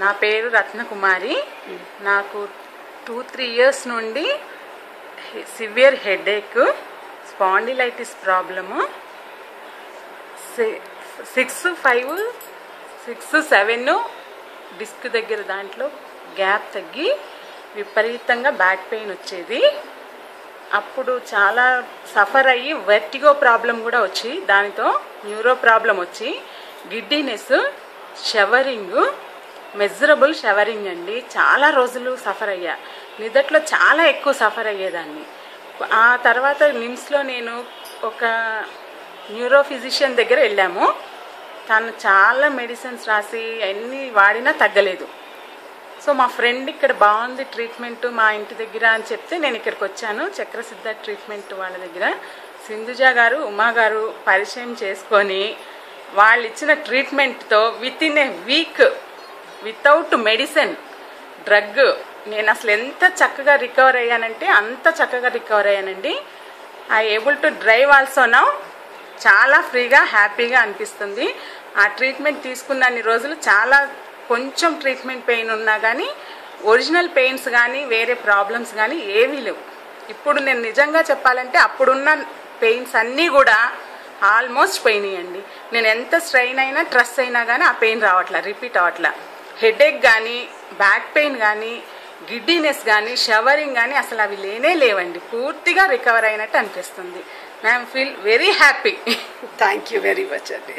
నా పేరు రత్నకుమారి. నాకు 2-3 ఇయర్స్ నుండి severe headache, spondylitis problem, 6-7 disc దగ్గర దాంట్లో గ్యాప్ తగ్గి విపరీతంగా బ్యాక్ పెయిన్ వచ్చేది. అప్పుడు చాలా సఫర్ అయ్యి వెర్టిగో ప్రాబ్లం కూడా వచ్చి, దానితో న్యూరో ప్రాబ్లం వచ్చి, గిడ్డీనెస్, షవరింగ్, మెజరబుల్ షవరింగ్ అండి. చాలా రోజులు సఫర్ అయ్యా. నిదట్లో చాలా ఎక్కువ సఫర్ అయ్యేదాన్ని. ఆ తర్వాత నిమ్స్లో నేను ఒక న్యూరో ఫిజిషియన్ దగ్గర వెళ్ళాము. తను చాలా మెడిసిన్స్ రాసి అన్నీ వాడినా తగ్గలేదు. సో మా ఫ్రెండ్ ఇక్కడ బాగుంది ట్రీట్మెంట్ మా ఇంటి దగ్గర అని చెప్తే నేను ఇక్కడికి వచ్చాను. చక్రసిద్ధ ట్రీట్మెంట్ వాళ్ళ దగ్గర సింధుజ గారు, ఉమా గారు పరిచయం చేసుకొని వాళ్ళు ఇచ్చిన ట్రీట్మెంట్తో విత్-ఇన్ ఏ వీక్ వితౌట్ మెడిసిన్, డ్రగ్, నేను అసలు ఎంత చక్కగా రికవర్ అయ్యానంటే అంత చక్కగా రికవర్ అయ్యానండి. I able to drive also now. చాలా ఫ్రీగా హ్యాపీగా అనిపిస్తుంది. ఆ ట్రీట్మెంట్ తీసుకున్నన్ని రోజులు చాలా కొంచెం ట్రీట్మెంట్ పెయిన్ ఉన్నా కానీ ఒరిజినల్ పెయిన్స్ కానీ వేరే ప్రాబ్లమ్స్ కానీ ఏవీ లేవు. ఇప్పుడు నేను నిజంగా చెప్పాలంటే అప్పుడున్న పెయిన్స్ అన్నీ కూడా ఆల్మోస్ట్ పోయినాయండి. నేను ఎంత స్ట్రెయిన్ అయినా స్ట్రెస్ అయినా కానీ ఆ పెయిన్ రావట్లా, రిపీట్ అవ్వట్లా. హెడేక్ కానీ, బ్యాక్ పెయిన్ కానీ, గిడ్డీనెస్ కానీ, షవరింగ్ కానీ అసలు అవి లేవండి. పూర్తిగా రికవర్ అయినట్టు అనిపిస్తుంది. I feel very happy. Thank you very much అండి.